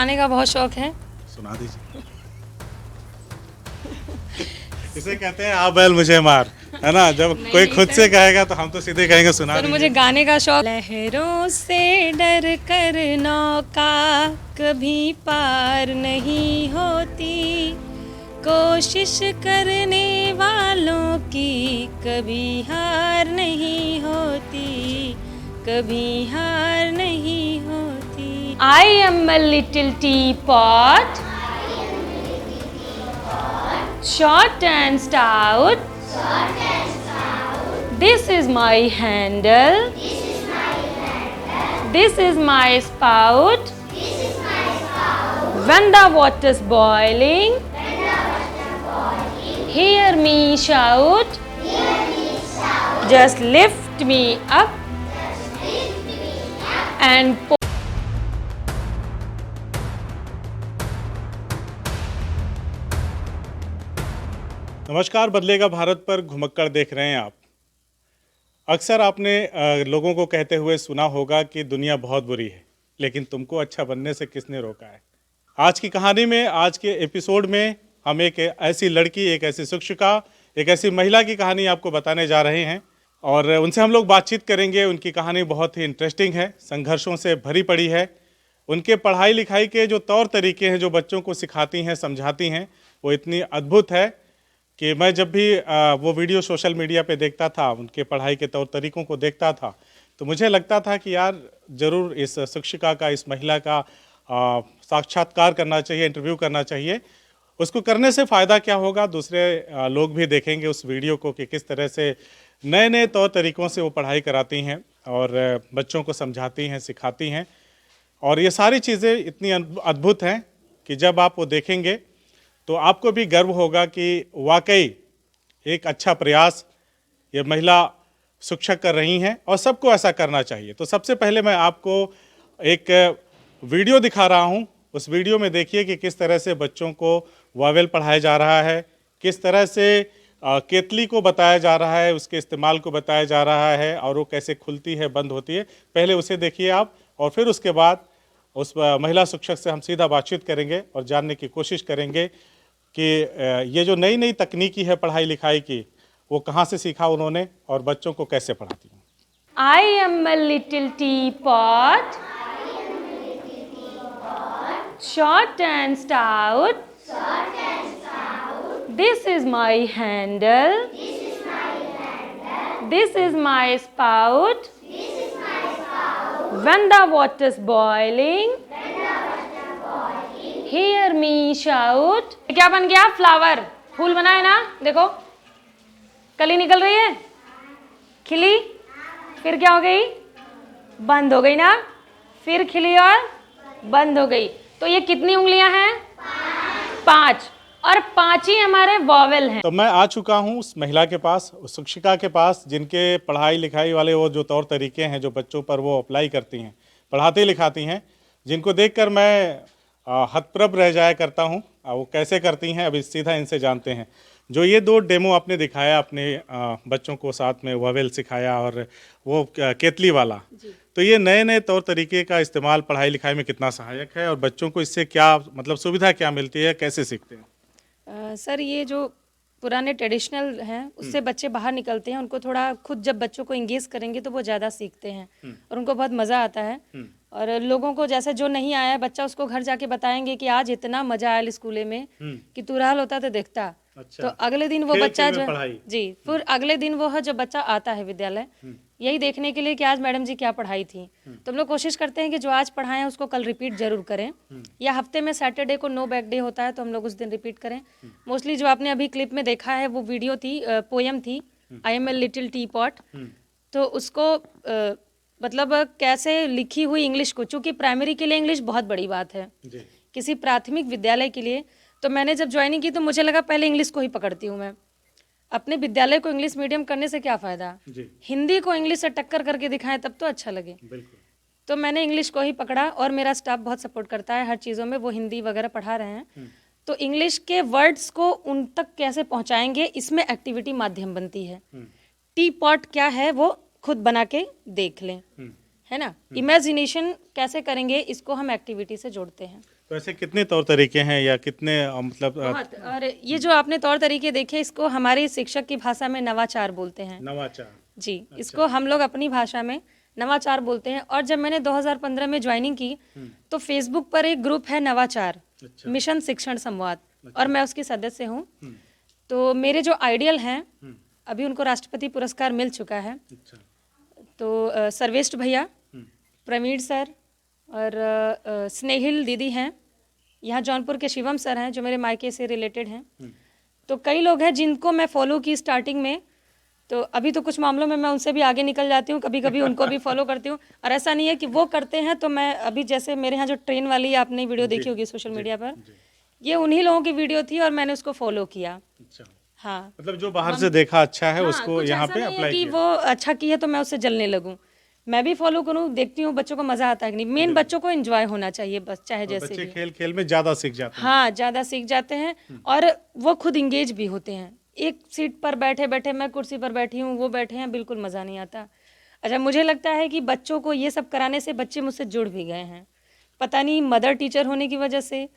गाने का बहुत शौक है। सुना दीजिए। इसे कहते हैं आ बैल मुझे मार, है ना। जब कोई खुद से कहेगा तो हम तो सीधे कहेंगे सुना सर दीजिए। मुझे गाने का शौक। लहरों से डर कर नौका कभी पार नहीं होती, कोशिश करने वालों की कभी हार नहीं होती, कभी हार नहीं होती। I am a little teapot, short and stout. This is my handle. This is my spout. When the water's boiling, hear me shout. Just lift me up and नमस्कार, बदलेगा भारत पर घुमक्कड़ देख रहे हैं आप। अक्सर आपने लोगों को कहते हुए सुना होगा कि दुनिया बहुत बुरी है, लेकिन तुमको अच्छा बनने से किसने रोका है। आज की कहानी में, आज के एपिसोड में हम एक ऐसी लड़की, एक ऐसी शिक्षिका, एक ऐसी महिला की कहानी आपको बताने जा रहे हैं और उनसे हम लोग बातचीत करेंगे। उनकी कहानी बहुत ही इंटरेस्टिंग है, संघर्षों से भरी पड़ी है। उनके पढ़ाई लिखाई के जो तौर तरीके हैं, जो बच्चों को सिखाती हैं, समझाती हैं, वो इतनी अद्भुत है कि मैं जब भी वो वीडियो सोशल मीडिया पे देखता था, उनके पढ़ाई के तौर तरीकों को देखता था, तो मुझे लगता था कि यार ज़रूर इस शिक्षिका का, इस महिला का साक्षात्कार करना चाहिए, इंटरव्यू करना चाहिए। उसको करने से फ़ायदा क्या होगा, दूसरे लोग भी देखेंगे उस वीडियो को कि किस तरह से नए नए तौर तरीक़ों से वो पढ़ाई कराती हैं और बच्चों को समझाती हैं, सिखाती हैं। और ये सारी चीज़ें इतनी अद्भुत हैं कि जब आप वो देखेंगे तो आपको भी गर्व होगा कि वाकई एक अच्छा प्रयास ये महिला शिक्षक कर रही हैं और सबको ऐसा करना चाहिए। तो सबसे पहले मैं आपको एक वीडियो दिखा रहा हूं। उस वीडियो में देखिए कि किस तरह से बच्चों को वावेल पढ़ाया जा रहा है, किस तरह से केतली को बताया जा रहा है, उसके इस्तेमाल को बताया जा रहा है और वो कैसे खुलती है, बंद होती है। पहले उसे देखिए आप, और फिर उसके बाद उस महिला शिक्षक से हम सीधा बातचीत करेंगे और जानने की कोशिश करेंगे कि ये जो नई नई तकनीकी है पढ़ाई लिखाई की, वो कहाँ से सीखा उन्होंने और बच्चों को कैसे पढ़ाती हैं। I am a little teapot, short and stout. This is my handle. This is my spout. When the water's boiling, hear me shout. क्या बन गया? फ्लावर, फूल बना है ना। देखो कली निकल रही है, खिली, फिर क्या हो गई? बंद हो गई ना, फिर खिली और बंद हो गई। तो ये कितनी उंगलियां हैं? 5, और 5 ही हमारे वॉवेल हैं। तो मैं आ चुका हूँ उस महिला के पास, उस शिक्षिका के पास, जिनके पढ़ाई लिखाई वाले वो जो तौर तरीके हैं जो बच्चों पर वो अप्लाई करती हैं, पढ़ाती लिखाती हैं, जिनको देखकर मैं हतप्रभ रह जाया करता हूँ। वो कैसे करती हैं अभी सीधा इनसे जानते हैं। जो ये 2 डेमो आपने दिखाया अपने बच्चों को, साथ में वावेल सिखाया और वो केतली वाला, तो ये नए नए तौर तरीके का इस्तेमाल पढ़ाई लिखाई में कितना सहायक है और बच्चों को इससे क्या मतलब सुविधा क्या मिलती है, कैसे सीखते हैं? सर ये जो पुराने ट्रेडिशनल हैं उससे बच्चे बाहर निकलते हैं। उनको थोड़ा खुद जब बच्चों को इंगेज करेंगे तो वो ज़्यादा सीखते हैं और उनको बहुत मज़ा आता है। और लोगों को जैसे जो नहीं आया है बच्चा, उसको घर जाके बताएंगे कि आज इतना मज़ा आया स्कूले में कि तू रहल होता तो देखता। अच्छा। तो अगले दिन वो बच्चा जो जी, फिर हम्म। अगले दिन वो है जब बच्चा आता है विद्यालय, यही देखने के लिए कि आज मैडम जी क्या पढ़ाई थी। तो हम लोग कोशिश करते हैं कि जो आज पढ़ाएं उसको कल रिपीट जरूर करें, या हफ्ते में सैटरडे को नो बैक डे होता है तो हम लोग उस दिन रिपीट करें। मोस्टली जो आपने अभी क्लिप में देखा है वो वीडियो थी, पोयम थी, I am a little teapot. तो उसको मतलब कैसे लिखी हुई इंग्लिश को, चूँकि प्राइमरी के लिए इंग्लिश बहुत बड़ी बात है, किसी प्राथमिक विद्यालय के लिए, तो मैंने जब ज्वाइनिंग की तो मुझे लगा पहले इंग्लिश को ही पकड़ती हूँ मैं। अपने विद्यालय को इंग्लिश मीडियम करने से क्या फ़ायदा, हिंदी को इंग्लिश से टक्कर करके दिखाएं तब तो अच्छा लगे। तो मैंने इंग्लिश को ही पकड़ा और मेरा स्टाफ बहुत सपोर्ट करता है हर चीज़ों में। वो हिंदी वगैरह पढ़ा रहे हैं, तो इंग्लिश के वर्ड्स को उन तक कैसे पहुंचाएंगे, इसमें एक्टिविटी माध्यम बनती है। टी पॉट क्या है वो खुद बना के देख लें, है ना। इमेजिनेशन कैसे करेंगे, इसको हम एक्टिविटी से जोड़ते हैं। तो ऐसे कितने तौर तरीके हैं या कितने मतलब बहुत। और ये जो आपने तौर तरीके देखे, इसको हमारे शिक्षक की भाषा में नवाचार बोलते हैं नवाचार? जी। इसको हम लोग अपनी भाषा में नवाचार बोलते हैं। और जब मैंने 2015 में ज्वाइनिंग की तो फेसबुक पर एक ग्रुप है नवाचार, अच्छा। मिशन शिक्षण संवाद, और मैं उसकी सदस्य हूँ। तो मेरे जो आइडियल हैं, अभी उनको राष्ट्रपति पुरस्कार मिल चुका है। अच्छा। तो सर्वेष्ट भैया, प्रवीण सर और स्नेहिल दीदी हैं, यहाँ जौनपुर के शिवम सर हैं जो मेरे मायके से रिलेटेड हैं। तो कई लोग हैं जिनको मैं फॉलो की स्टार्टिंग में। तो अभी तो कुछ मामलों में मैं उनसे भी आगे निकल जाती हूँ, कभी कभी उनको भी फॉलो करती हूँ। और ऐसा नहीं है कि वो करते हैं तो मैं, अभी जैसे मेरे यहाँ जो ट्रेन वाली आपने वीडियो देखी होगी सोशल मीडिया पर, ये उन्हीं लोगों की वीडियो थी और मैंने उसको फॉलो किया। अच्छा। हाँ, मतलब जो बाहर से देखा अच्छा है हाँ, उसको कुछ यहाँ ऐसा पे नहीं है अप्लाई कि किया। वो अच्छा की है तो मैं उससे जलने लगूं। मैं भी फॉलो करूं, देखती हूँ बच्चों को मजा आता है कि नहीं। मेन बच्चों को एंजॉय होना चाहिए बस, चाहे और जैसे बच्चे भी। खेल खेल में ज्यादा सीख जाते हैं। हाँ, ज़्यादा सीख जाते हैं और वो खुद इंगेज भी होते हैं। एक सीट पर बैठे बैठे, मैं कुर्सी पर बैठी हूँ, वो बैठे हैं, बिल्कुल मज़ा नहीं आता। अच्छा, मुझे लगता है कि बच्चों को ये सब कराने से बच्चे मुझसे जुड़ भी गए हैं। पता नहीं मदर टीचर होने की वजह से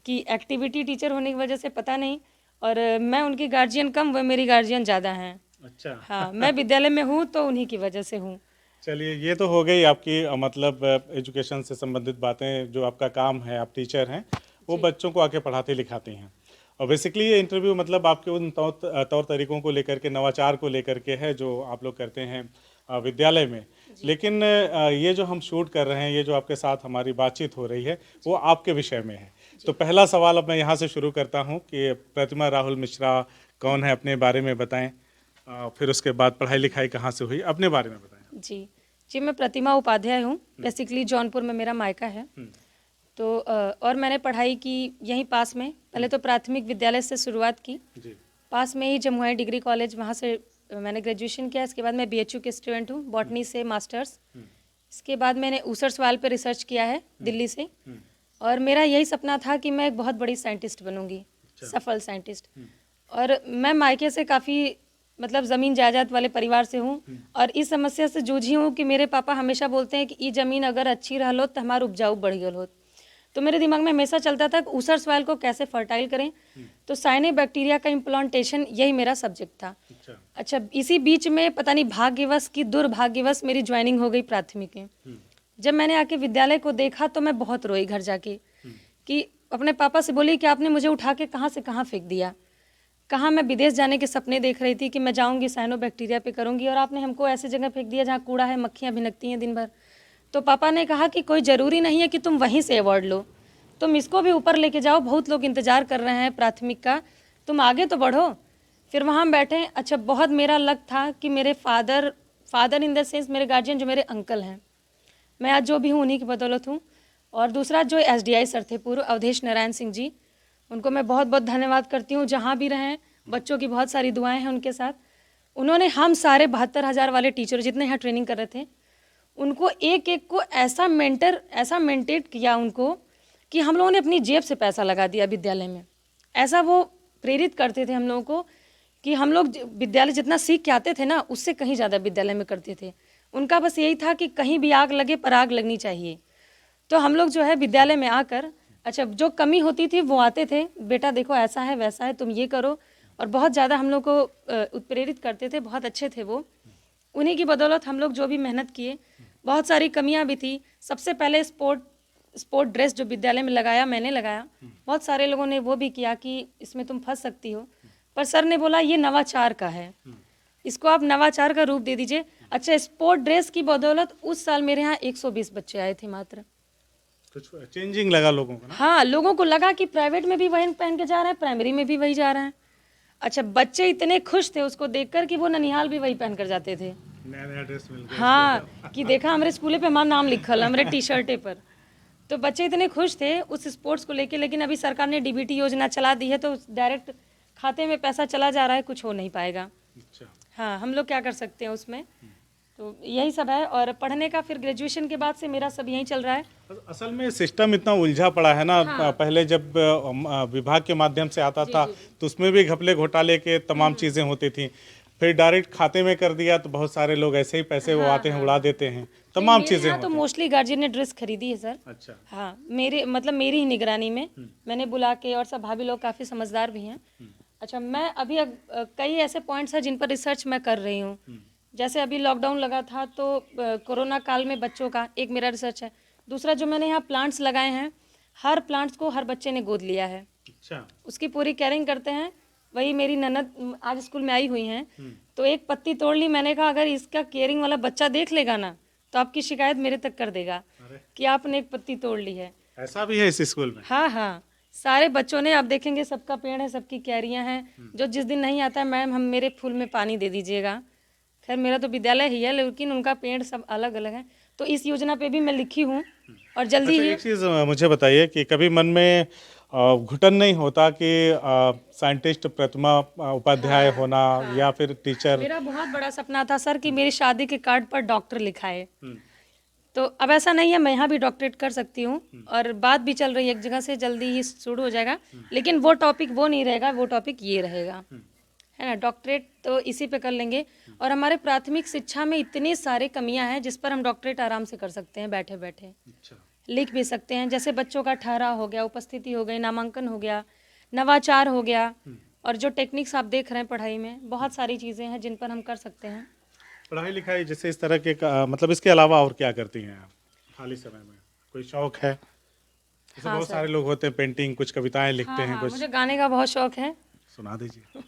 कि एक्टिविटी टीचर होने की वजह से, पता नहीं। और मैं उनकी गार्जियन कम, वो मेरी गार्जियन ज़्यादा हैं। अच्छा। हाँ, मैं विद्यालय में हूँ तो उन्हीं की वजह से हूँ। चलिए, ये तो हो गई आपकी मतलब एजुकेशन से संबंधित बातें। जो आपका काम है, आप टीचर हैं, वो बच्चों को आके पढ़ाते लिखाते हैं। और बेसिकली ये इंटरव्यू मतलब आपके उन तौर तरीकों को लेकर के, नवाचार को लेकर के है जो आप लोग करते हैं विद्यालय में। लेकिन ये जो हम शूट कर रहे हैं, ये जो आपके साथ हमारी बातचीत हो रही है, वो आपके विषय में है। तो पहला सवाल अब मैं यहाँ से शुरू करता हूँ कि प्रतिमा राहुल मिश्रा कौन है, अपने बारे में बताएं। फिर उसके बाद पढ़ाई लिखाई कहाँ से हुई, अपने बारे में बताएं। जी जी, मैं प्रतिमा उपाध्याय हूँ। बेसिकली जौनपुर में मेरा मायका है। तो और मैंने पढ़ाई की यहीं पास में। पहले तो प्राथमिक विद्यालय से शुरुआत की, जी। पास में ही जमुई डिग्री कॉलेज, वहाँ से मैंने ग्रेजुएशन किया। इसके बाद मैं बीएचयू के स्टूडेंट हूँ, बॉटनी से मास्टर्स। इसके बाद मैंने ऊसर सवाल पे रिसर्च किया है दिल्ली से। और मेरा यही सपना था कि मैं एक बहुत बड़ी साइंटिस्ट बनूंगी, सफल साइंटिस्ट। और मैं मायके से काफ़ी मतलब ज़मीन जायदाद वाले परिवार से हूँ और इस समस्या से जूझी हूँ कि मेरे पापा हमेशा बोलते हैं कि ये ज़मीन अगर अच्छी रहलो तो हमारा उपजाऊ बढ़ गल हो। तो मेरे दिमाग में हमेशा चलता था कि ऊसर सॉइल को कैसे फर्टाइल करें। तो साइनोबैक्टीरिया का इम्प्लांटेशन, यही मेरा सब्जेक्ट था। अच्छा, इसी बीच में पता नहीं भाग्यवश की दुर्भाग्यवश मेरी ज्वाइनिंग हो गई प्राथमिक में। जब मैंने आके विद्यालय को देखा तो मैं बहुत रोई घर जाके, कि अपने पापा से बोली कि आपने मुझे उठा के कहाँ से कहाँ फेंक दिया। कहाँ मैं विदेश जाने के सपने देख रही थी कि मैं जाऊंगी साइनोबैक्टीरिया पे करूंगी, और आपने हमको ऐसे जगह फेंक दिया जहाँ कूड़ा है, मक्खियाँ भिनकती हैं दिन भर। तो पापा ने कहा कि कोई ज़रूरी नहीं है कि तुम वहीं से अवार्ड लो, तुम इसको भी ऊपर लेके जाओ, बहुत लोग इंतज़ार कर रहे हैं प्राथमिक का, तुम आगे तो बढ़ो। फिर वहाँ हम बैठे। अच्छा, बहुत मेरा लक था कि मेरे फादर इन द सेंस मेरे गार्जियन जो मेरे अंकल हैं, मैं आज जो भी हूँ उन्हीं की बदौलत हूँ। और दूसरा जो एसडीआई सर थे पूर्व, अवधेश नारायण सिंह जी, उनको मैं बहुत बहुत धन्यवाद करती हूँ। जहाँ भी रहें, बच्चों की बहुत सारी दुआएं हैं उनके साथ। उन्होंने हम सारे 72,000 वाले टीचर जितने यहाँ ट्रेनिंग कर रहे थे, उनको एक एक को ऐसा मेंटेट किया उनको कि हम लोगों ने अपनी जेब से पैसा लगा दिया विद्यालय में। ऐसा वो प्रेरित करते थे हम लोगों को कि हम लोग विद्यालय जितना सीख के आते थे ना, उससे कहीं ज़्यादा विद्यालय में करते थे। उनका बस यही था कि कहीं भी आग लगे पर आग लगनी चाहिए। तो हम लोग जो है विद्यालय में आकर, अच्छा जो कमी होती थी वो आते थे, बेटा देखो ऐसा है वैसा है, तुम ये करो। और बहुत ज़्यादा हम लोग को उत्प्रेरित करते थे, बहुत अच्छे थे वो। उन्हीं की बदौलत हम लोग जो भी मेहनत किए। बहुत सारी कमियां भी थी। सबसे पहले स्पोर्ट ड्रेस जो विद्यालय में लगाया, मैंने लगाया। बहुत सारे लोगों ने वो भी किया कि इसमें तुम फंस सकती हो, पर सर ने बोला ये नवाचार का है, इसको आप नवाचार का रूप दे दीजिए। अच्छा, स्पोर्ट ड्रेस की बदौलत उस साल मेरे यहाँ 120 बच्चे आए थे मात्र। कुछ चेंजिंग लगा लोगों को ना? हाँ, लोगों को लगा कि प्राइवेट में भी वही पहन के जा रहे हैं, प्राइमरी में भी वही जा रहे हैं। अच्छा, बच्चे इतने खुश थे उसको देखकर कि वो ननिहाल भी वही पहन कर जाते थे। नया नया ड्रेस मिल गया। हाँ, कि देखा हमारे स्कूले पे हमारा नाम लिखल हमारे टी शर्टे पर। तो बच्चे इतने खुश थे उस स्पोर्ट्स को लेके। लेकिन अभी सरकार ने डीबीटी योजना चला दी है, तो डायरेक्ट खाते में पैसा चला जा रहा है, कुछ हो नहीं पाएगा। अच्छा। हाँ, हम लोग क्या कर सकते हैं उसमें। तो यही सब है। और पढ़ने का फिर ग्रेजुएशन के बाद से मेरा सब यहीं चल रहा है। असल में सिस्टम इतना उलझा पड़ा है ना। हाँ। पहले जब विभाग के माध्यम से आता था तो उसमें भी घपले घोटाले के तमाम चीज़ें होती थी। फिर डायरेक्ट खाते में कर दिया तो बहुत सारे लोग ऐसे ही पैसे वो आते हैं उड़ा देते हैं, तमाम मेरे चीज़ें यहाँ तो होती हैं। मोस्टली गार्जियन ने ड्रेस खरीदी है सर। अच्छा। हाँ, मेरे मतलब मेरी ही निगरानी में मैंने बुला के, और सब भाभी लोग काफ़ी समझदार भी हैं। अच्छा, मैं अभी कई ऐसे पॉइंट्स हैं जिन पर रिसर्च मैं कर रही हूँ। जैसे अभी लॉकडाउन लगा था तो कोरोना काल में बच्चों का एक मेरा रिसर्च है। दूसरा जो मैंने यहाँ प्लांट्स लगाए हैं, हर प्लांट्स को हर बच्चे ने गोद लिया है, अच्छा। उसकी पूरी केयरिंग करते हैं। वही मेरी ननद आज स्कूल में आई हुई हैं, तो एक पत्ती तोड़ ली, मैंने कहा अगर इसका केयरिंग वाला बच्चा देख लेगा ना तो आपकी शिकायत मेरे तक कर देगा अरे, कि आपने एक पत्ती तोड़ ली है। ऐसा भी है इस स्कूल में? हाँ हाँ, सारे बच्चों ने, आप देखेंगे सबका पेड़ है, सबकी क्यारियाँ हैं। जो जिस दिन नहीं आता है, मैम हम मेरे फूल में पानी दे दीजिएगा। खैर मेरा तो विद्यालय ही है, लेकिन उनका पेड़ सब अलग अलग है। तो इस योजना पे भी मैं लिखी हूँ और जल्दी अच्छा, ही। एक चीज़ मुझे बताइए कि कभी मन में घुटन नहीं होता कि साइंटिस्ट प्रतिमा उपाध्याय होना या फिर टीचर? मेरा बहुत बड़ा सपना था सर कि मेरी शादी के कार्ड पर डॉक्टर लिखा है। तो अब ऐसा नहीं है, मैं यहाँ भी डॉक्टरेट कर सकती हूँ, और बात भी चल रही है एक जगह से, जल्दी ही शुरू हो जाएगा। लेकिन वो टॉपिक वो नहीं रहेगा, वो टॉपिक ये रहेगा, है ना। डॉक्टरेट तो इसी पे कर लेंगे। और हमारे प्राथमिक शिक्षा में इतनी सारी कमियां हैं जिस पर हम डॉक्टरेट आराम से कर सकते हैं, बैठे बैठे अच्छा। लिख भी सकते हैं। जैसे बच्चों का ठहराव हो गया, उपस्थिति हो गई, नामांकन हो गया, नवाचार हो गया, और जो टेक्निक्स आप देख रहे हैं पढ़ाई में, बहुत सारी चीज़ें हैं जिन पर हम कर सकते हैं। पढ़ाई लिखाई जैसे इस तरह के मतलब इसके अलावा और क्या करती हैं आप खाली समय में? कोई शौक है? जैसे हाँ बहुत सर। सारे लोग होते हैं, पेंटिंग, कुछ कविताएं लिखते हाँ हैं, हाँ, कुछ मुझे गाने का बहुत शौक है। सुना दीजिए।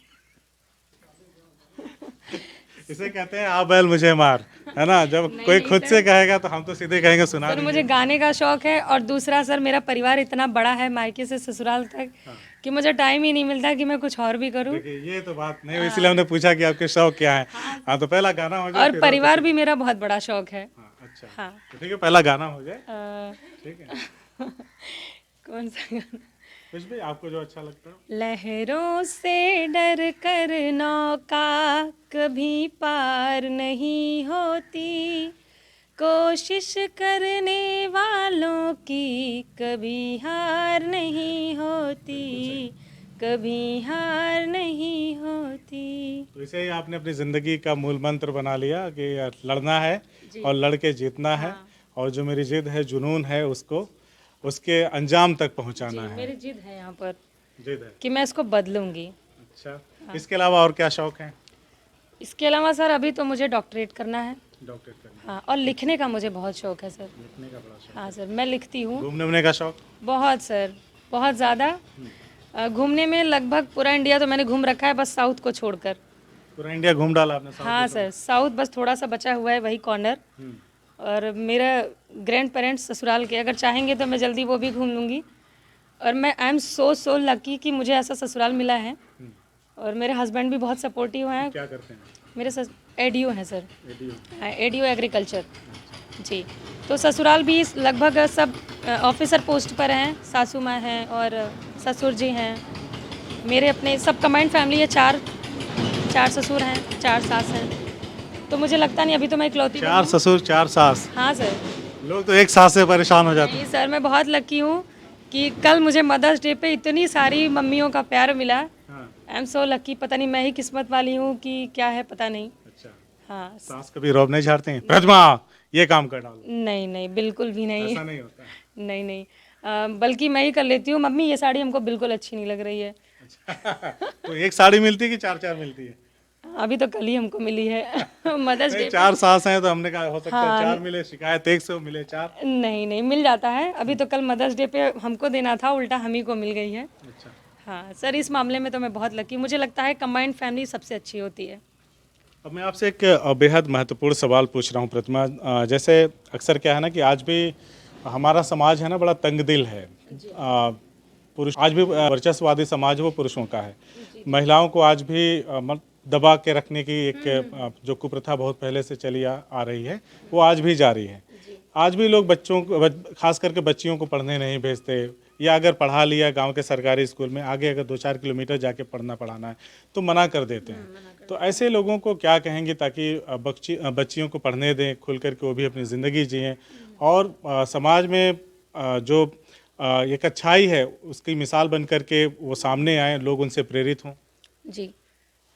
इसे कहते हैं आ बैल मुझे मार, है ना। जब कोई नहीं खुद सर। से कहेगा तो हम तो सीधे कहेंगे सुना सर दीजिए। मुझे गाने का शौक है, और दूसरा सर मेरा परिवार इतना बड़ा है मायके से ससुराल तक कि मुझे टाइम ही नहीं मिलता कि मैं कुछ और भी करूं। देखिए ये तो बात नहीं हुई, इसलिए हमने पूछा कि आपके शौक क्या है। हाँ, तो पहला गाना हो जाए और फिर परिवार भी मेरा बहुत बड़ा शौक है। हाँ, अच्छा। हाँ। तो ठीक है, पहला गाना हो जाए। ठीक है, कौन सा गाना? कुछ भी आपको जो अच्छा लगता है। लहरों से डर कर नौका कभी पार नहीं होती, कोशिश करने वालों की कभी हार नहीं होती, कभी हार नहीं होती। तो इसे ही आपने अपनी जिंदगी का मूल मंत्र बना लिया कि लड़ना है और लड़ के जीतना है, और जो मेरी जिद है, जुनून है, उसको उसके अंजाम तक पहुंचाना है। मेरी जिद है यहाँ पर जिद है। कि मैं इसको बदलूंगी। अच्छा, इसके अलावा और क्या शौक है? इसके अलावा सर अभी तो मुझे डॉक्टरेट करना है। डॉक्टरेट करना, हाँ, और लिखने का मुझे बहुत शौक है सर। लिखने का बड़ा शौक, हाँ सर, मैं लिखती हूँ घूमने उमने का शौक? बहुत सर, बहुत ज़्यादा। घूमने में लगभग पूरा इंडिया तो मैंने घूम रखा है, बस साउथ को छोड़कर। पूरा इंडिया घूम डाला आपने? हाँ सर, साउथ बस थोड़ा सा बचा हुआ है, वही कॉर्नर। और मेरा ग्रैंड पेरेंट्स ससुराल के, अगर चाहेंगे तो मैं जल्दी वो भी घूम लूँगी। और मैं आई एम सो लकी कि मुझे ऐसा ससुराल मिला है। और मेरे हस्बैंड भी बहुत सपोर्टिव हैं। क्या करते हैं? मेरे एडीओ हैं sir. ADO? ADO agriculture G. तो ससुराल भी लगभग सब ऑफिसर पोस्ट पर हैं, सासू माँ हैं और ससुर जी हैं। मेरे अपने सब कंबाइंड फैमिली है, चार ससुर हैं, 4 सास हैं। तो मुझे लगता नहीं अभी तो मैं इकलौती 4 ससुर 4 सास? हाँ सर। लोग तो एक सास से परेशान हो जाते हैं। नहीं सर, मैं बहुत लकी हूँ कि कल मुझे मदर्स डे पे इतनी सारी मम्मियों का प्यार मिला। हाँ। आई एम सो लकी, पता नहीं मैं ही किस्मत वाली हूँ कि क्या है, पता नहीं। अच्छा, हाँ। सास कभी रौब नहीं झाड़ते हैं, प्रतिमा ये काम कर डालो? नहीं नहीं, बिल्कुल भी नहीं। ऐसा नहीं होता है। नहीं नहीं, बल्कि मैं ही कर लेती हूँ, मम्मी ये साड़ी हमको बिल्कुल अच्छी नहीं लग रही है। अच्छा। तो एक साड़ी मिलती है कि 4-4 मिलती है? अभी तो कल ही हमको मिली है मदर्स नहीं, डे। 4 सास हैं तो हमने कहा हो सकता है हाँ। 4 मिले, शिकायत 1 से मिले 4। नहीं नहीं, मिल जाता है। अभी तो कल मदर्स डे पे हमको देना था, उल्टा हम ही को मिल गई है। अच्छा। हाँ सर, इस मामले में तो मैं बहुत लकी, मुझे लगता है कंबाइंड फैमिली सबसे अच्छी होती है। अब मैं आपसे एक बेहद महत्वपूर्ण सवाल पूछ रहा हूँ प्रतिमा। जैसे अक्सर क्या है ना कि आज भी हमारा समाज है ना बड़ा तंग दिल है। पुरुष आज भी वर्चस्ववादी समाज वो पुरुषों का है। महिलाओं को आज भी दबा के रखने की एक जो कुप्रथा बहुत पहले से चली आ रही है, वो आज भी जारी है। आज भी लोग बच्चों को, खास करके बच्चियों को पढ़ने नहीं भेजते, या अगर पढ़ा लिया गांव के सरकारी स्कूल में, आगे अगर 2-4 किलोमीटर जाके पढ़ना पढ़ाना है तो मना कर देते हैं। तो ऐसे लोगों को क्या कहेंगे ताकि बच्चियों को पढ़ने दें, खुल कर के वो भी अपनी ज़िंदगी जिएं, और समाज में जो एक अच्छाई है उसकी मिसाल बन कर के वो सामने आए, लोग उनसे प्रेरित हों? जी,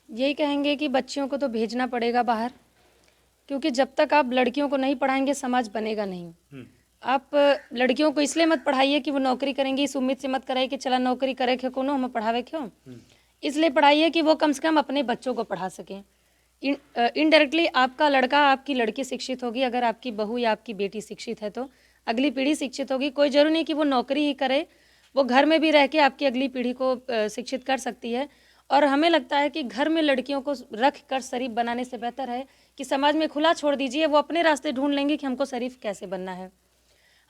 यही कहेंगे कि बच्चियों को तो भेजना पड़ेगा बाहर, क्योंकि जब तक आप लड़कियों को नहीं पढ़ाएंगे समाज बनेगा नहीं। आप लड़कियों को इसलिए मत पढ़ाइए कि वो नौकरी करेंगी, इस उम्मीद से मत कराइए कि चला नौकरी करे क्यों कोनो हमें पढ़ावे क्यों। इसलिए पढ़ाइए कि वो कम से कम अपने बच्चों को पढ़ा सकें। इनडायरेक्टली आपका लड़का आपकी लड़की शिक्षित होगी, अगर आपकी बहू या आपकी बेटी शिक्षित है तो अगली पीढ़ी शिक्षित होगी। कोई जरूरी नहीं कि वो नौकरी ही करे, वो घर में भी रह के आपकी अगली पीढ़ी को शिक्षित कर सकती है। और हमें लगता है कि घर में लड़कियों को रख कर शरीफ बनाने से बेहतर है कि समाज में खुला छोड़ दीजिए, वो अपने रास्ते ढूंढ लेंगे कि हमको शरीफ कैसे बनना है।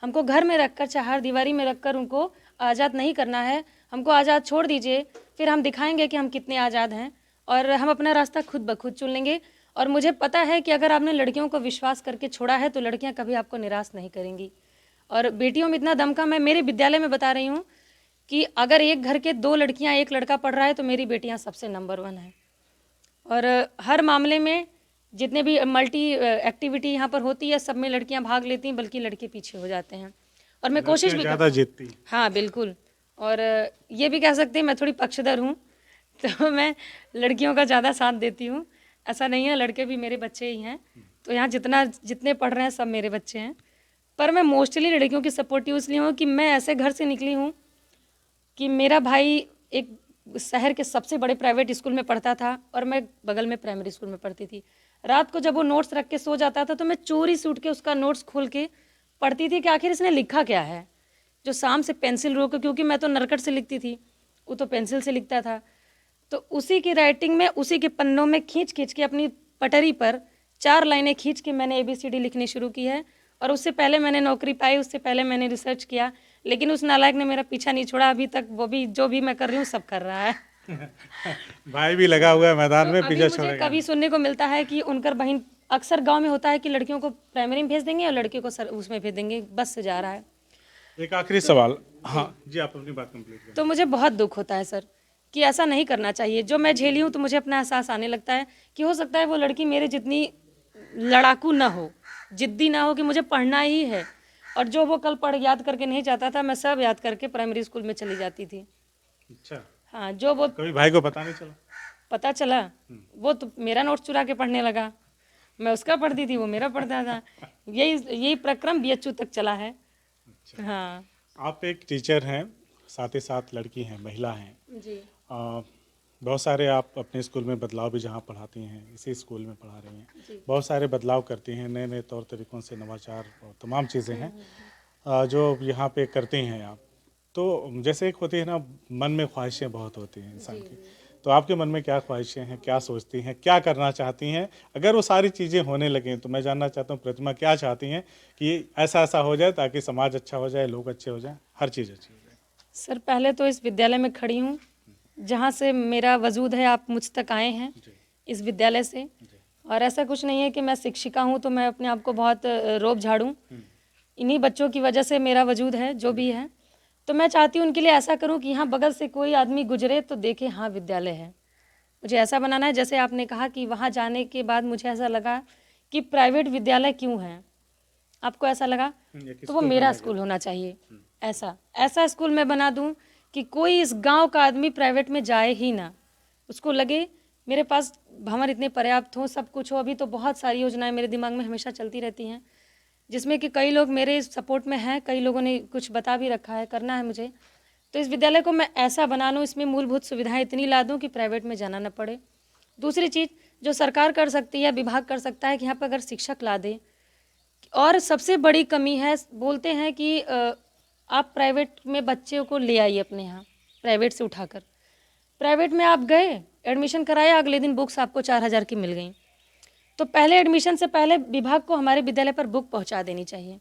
हमको घर में रखकर, चार दीवारी में रखकर उनको आज़ाद नहीं करना है। हमको आज़ाद छोड़ दीजिए, फिर हम दिखाएंगे कि हम कितने आज़ाद हैं और हम अपना रास्ता खुद ब खुद चुन लेंगे। और मुझे पता है कि अगर आपने लड़कियों को विश्वास करके छोड़ा है तो लड़कियां कभी आपको निराश नहीं करेंगी। और बेटियों में इतना दमखम है, मेरे विद्यालय में बता रही हूँ कि अगर एक घर के 2 लड़कियां 1 लड़का पढ़ रहा है तो मेरी बेटियां सबसे नंबर 1 है। और हर मामले में जितने भी मल्टी एक्टिविटी यहाँ पर होती है सब में लड़कियां भाग लेती हैं, बल्कि लड़के पीछे हो जाते हैं। और मैं कोशिश भी ज़्यादा जीतती। हाँ बिल्कुल। और ये भी कह सकते हैं मैं थोड़ी पक्षधर हूँ, तो मैं लड़कियों का ज़्यादा साथ देती हूँ। ऐसा नहीं है, लड़के भी मेरे बच्चे ही हैं। तो यहाँ जितने पढ़ रहे हैं सब मेरे बच्चे हैं। पर मैं मोस्टली लड़कियों की सपोर्टिव इसलिए हूँ कि मैं ऐसे घर से निकली हूँ कि मेरा भाई एक शहर के सबसे बड़े प्राइवेट स्कूल में पढ़ता था और मैं बगल में प्राइमरी स्कूल में पढ़ती थी। रात को जब वो नोट्स रख के सो जाता था तो मैं चोरी से उठ के उसका नोट्स खोल के पढ़ती थी कि आखिर इसने लिखा क्या है। जो शाम से पेंसिल रोक, क्योंकि मैं तो नरकट से लिखती थी, वो तो पेंसिल से लिखता था, तो उसी की राइटिंग में उसी के पन्नों में खींच खींच के अपनी पटरी पर 4 लाइनें खींच के मैंने ABCD लिखनी शुरू की है। और उससे पहले मैंने नौकरी पाई, उससे पहले मैंने रिसर्च किया, लेकिन उस नालायक ने मेरा पीछा नहीं छोड़ा। अभी तक वो भी जो भी मैं कर रही हूँ सब कर रहा है। भाई भी लगा हुआ है मैदान में, तो पीछा अभी मुझे छोड़ेगा। कभी सुनने को मिलता है कि उनकर बहन, अक्सर गांव में होता है कि लड़कियों को प्राइमरी में भेज देंगे और लड़कियों को उसमें भेज देंगे, बस से जा रहा है। एक आखिरी सवाल। हाँ जी, आप अपनी बात कंप्लीट करें। तो मुझे बहुत दुख होता है सर कि ऐसा नहीं करना चाहिए। जो मैं झेली हूँ तो मुझे अपना एहसास आने लगता है कि हो सकता है वो लड़की मेरे जितनी लड़ाकू ना हो, जिद्दी ना हो कि मुझे पढ़ना ही है। और जो वो कल पढ़ याद करके नहीं जाता था, मैं सब याद करके प्राइमरी स्कूल में चली जाती थी। अच्छा, हाँ, जो वो कभी भाई को पता नहीं चला? पता चला, वो तो मेरा नोट चुरा के पढ़ने लगा, मैं उसका पढ़ती थी, वो मेरा पढ़ता था। यही प्रक्रम BHU तक चला है। हाँ आप एक टीचर हैं, साथ ही साथ लड़की हैं, महिला हैं। जी। बहुत सारे आप अपने स्कूल में बदलाव भी जहाँ पढ़ाती हैं, इसी स्कूल में पढ़ा रही हैं, बहुत सारे बदलाव करती हैं, नए नए तौर तरीक़ों से नवाचार और तमाम चीज़ें हैं जो यहाँ पे करती हैं आप। तो जैसे एक होती है ना, मन में ख्वाहिशें बहुत होती हैं इंसान की, तो आपके मन में क्या ख्वाहिशें हैं, क्या सोचती हैं, क्या करना चाहती हैं? अगर वो सारी चीज़ें होने लगें तो मैं जानना चाहता हूँ प्रतिमा क्या चाहती हैं कि ऐसा ऐसा हो जाए ताकि समाज अच्छा हो जाए, लोग अच्छे हो जाएं, हर चीज़ अच्छी हो जाए। सर, पहले तो इस विद्यालय में खड़ी हूँ जहाँ से मेरा वजूद है, आप मुझ तक आए हैं इस विद्यालय से। और ऐसा कुछ नहीं है कि मैं शिक्षिका हूँ तो मैं अपने आप को बहुत रोब झाड़ूं। इन्हीं बच्चों की वजह से मेरा वजूद है जो भी है। तो मैं चाहती हूँ उनके लिए ऐसा करूँ कि यहाँ बगल से कोई आदमी गुजरे तो देखे हाँ विद्यालय है। मुझे ऐसा बनाना है, जैसे आपने कहा कि वहाँ जाने के बाद मुझे ऐसा लगा कि प्राइवेट विद्यालय क्यों है, आपको ऐसा लगा तो वो मेरा स्कूल होना चाहिए। ऐसा स्कूल मैं बना दूँ कि कोई इस गांव का आदमी प्राइवेट में जाए ही ना, उसको लगे मेरे पास भंवर इतने पर्याप्त हो, सब कुछ हो। अभी तो बहुत सारी योजनाएं मेरे दिमाग में हमेशा चलती रहती हैं, जिसमें कि कई लोग मेरे सपोर्ट में हैं, कई लोगों ने कुछ बता भी रखा है, करना है मुझे। तो इस विद्यालय को मैं ऐसा बना लूँ, इसमें मूलभूत सुविधाएं इतनी ला दूँ कि प्राइवेट में जाना न पड़े। दूसरी चीज़ जो सरकार कर सकती है, विभाग कर सकता है कि यहाँ पर अगर शिक्षक ला दे। और सबसे बड़ी कमी है, बोलते हैं कि आप प्राइवेट में बच्चों को ले आइए अपने यहाँ, प्राइवेट से उठाकर। प्राइवेट में आप गए, एडमिशन कराया, अगले दिन बुक्स आपको 4000 की मिल गई। तो पहले एडमिशन से पहले विभाग को हमारे विद्यालय पर बुक पहुंचा देनी चाहिए।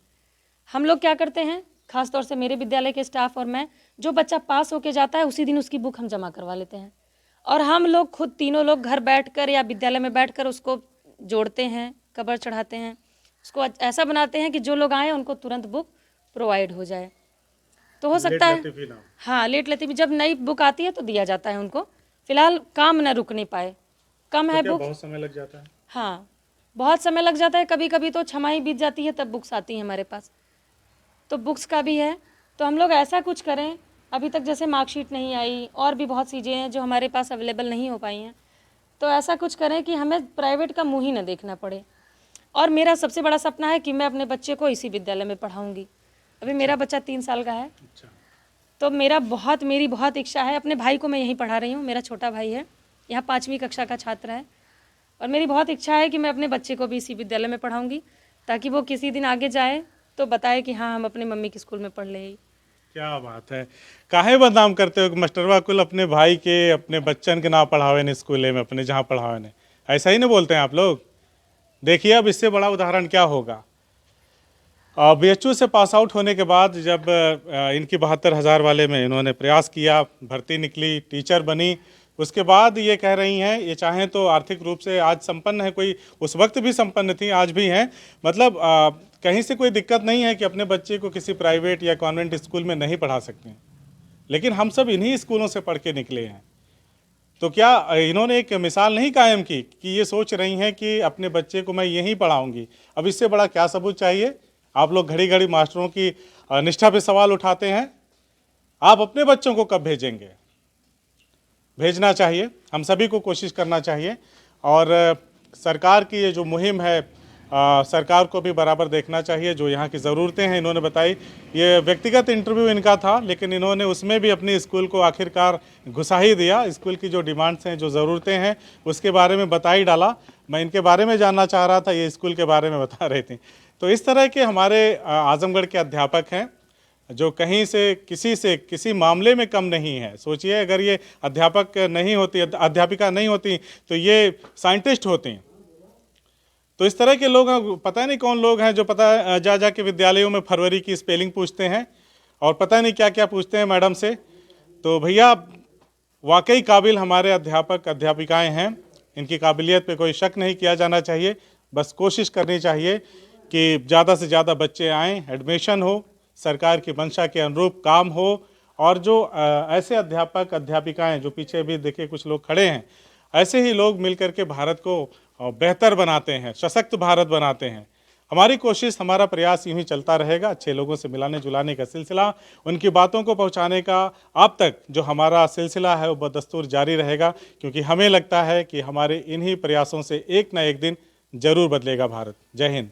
हम लोग क्या करते हैं, खास तौर से मेरे विद्यालय के स्टाफ और मैं, जो बच्चा पास होके जाता है उसी दिन उसकी बुक हम जमा करवा लेते हैं। और हम लोग खुद तीनों लोग घर बैठकर या विद्यालय में बैठकर उसको जोड़ते हैं, कवर चढ़ाते हैं, उसको ऐसा बनाते हैं कि जो लोग आए उनको तुरंत बुक प्रोवाइड हो जाए। तो हो सकता है हाँ, लेट लेती भी जब नई बुक आती है तो दिया जाता है उनको। फिलहाल काम न रुकने पाए, कम है बुक। बहुत समय लग जाता है। हाँ, बहुत समय लग जाता है, कभी कभी तो छमाही बीत जाती है तब बुक्स आती हैं हमारे पास। तो बुक्स का भी है, तो हम लोग ऐसा कुछ करें। अभी तक जैसे मार्कशीट नहीं आई और भी बहुत चीज़ें हैं जो हमारे पास अवेलेबल नहीं हो पाई हैं, तो ऐसा कुछ करें कि हमें प्राइवेट का मुंह ही न देखना पड़े। और मेरा सबसे बड़ा सपना है कि मैं अपने बच्चे को इसी विद्यालय में पढ़ाऊंगी। अभी मेरा बच्चा 3 साल का है, तो मेरी बहुत इच्छा है। अपने भाई को मैं यहीं पढ़ा रही हूँ, मेरा छोटा भाई है, यहाँ 5वीं कक्षा का छात्र है। और मेरी बहुत इच्छा है कि मैं अपने बच्चे को भी इसी विद्यालय में पढ़ाऊंगी, ताकि वो किसी दिन आगे जाए तो बताए कि हाँ, हम अपने मम्मी के स्कूल में पढ़ ले। क्या बात है। काहे बदनाम करते हो कि मास्टरवा कुल अपने भाई के, अपने बच्चन के ना पढ़ावे ने स्कूले में, अपने जहाँ पढ़ावे ने, ऐसा ही ना बोलते हैं आप लोग। देखिए अब इससे बड़ा उदाहरण क्या होगा। BHU से पास आउट होने के बाद जब इनकी 72,000 वाले में इन्होंने प्रयास किया, भर्ती निकली, टीचर बनी, उसके बाद ये कह रही हैं ये चाहें तो आर्थिक रूप से आज संपन्न है, कोई उस वक्त भी संपन्न थी, आज भी हैं, मतलब कहीं से कोई दिक्कत नहीं है कि अपने बच्चे को किसी प्राइवेट या कॉन्वेंट स्कूल में नहीं पढ़ा सकते हैं। लेकिन हम सब इन्हीं स्कूलों से पढ़ के निकले हैं। तो क्या इन्होंने एक मिसाल नहीं कायम की कि ये सोच रही हैं कि अपने बच्चे को मैं यहीं पढ़ाऊंगी। अब इससे बड़ा क्या सबूत चाहिए। आप लोग घड़ी घड़ी मास्टरों की निष्ठा पे सवाल उठाते हैं। आप अपने बच्चों को कब भेजेंगे। भेजना चाहिए, हम सभी को कोशिश करना चाहिए। और सरकार की ये जो मुहिम है, सरकार को भी बराबर देखना चाहिए। जो यहाँ की ज़रूरतें हैं इन्होंने बताई। ये व्यक्तिगत इंटरव्यू इनका था, लेकिन इन्होंने उसमें भी अपनी स्कूल को आखिरकार घुसा ही दिया। स्कूल की जो डिमांड्स हैं, जो ज़रूरतें हैं, उसके बारे में बता ही डाला। मैं इनके बारे में जानना चाह रहा था, ये स्कूल के बारे में बता रही थी। तो इस तरह के हमारे आजमगढ़ के अध्यापक हैं जो कहीं से किसी मामले में कम नहीं है। सोचिए अगर ये अध्यापक नहीं होती, अध्यापिका नहीं होती, तो ये साइंटिस्ट होती। तो इस तरह के लोग, पता नहीं कौन लोग हैं जो पता जा के विद्यालयों में फरवरी की स्पेलिंग पूछते हैं और पता नहीं क्या क्या पूछते हैं मैडम से। तो भैया वाकई काबिल हमारे अध्यापक अध्यापिकाएं हैं, इनकी काबिलियत पे कोई शक नहीं किया जाना चाहिए। बस कोशिश करनी चाहिए कि ज़्यादा से ज़्यादा बच्चे आएँ, एडमिशन हो, सरकार की मंशा के अनुरूप काम हो। और जो ऐसे अध्यापक अध्यापिकाएं जो पीछे भी देखिए कुछ लोग खड़े हैं, ऐसे ही लोग मिलकर के भारत को बेहतर बनाते हैं, सशक्त भारत बनाते हैं। हमारी कोशिश, हमारा प्रयास यूं ही चलता रहेगा। अच्छे लोगों से मिलाने जुलाने का सिलसिला, उनकी बातों को पहुंचाने का अब तक जो हमारा सिलसिला है वो बदस्तूर जारी रहेगा, क्योंकि हमें लगता है कि हमारे इन्हीं प्रयासों से एक न एक दिन जरूर बदलेगा भारत। जय हिंद।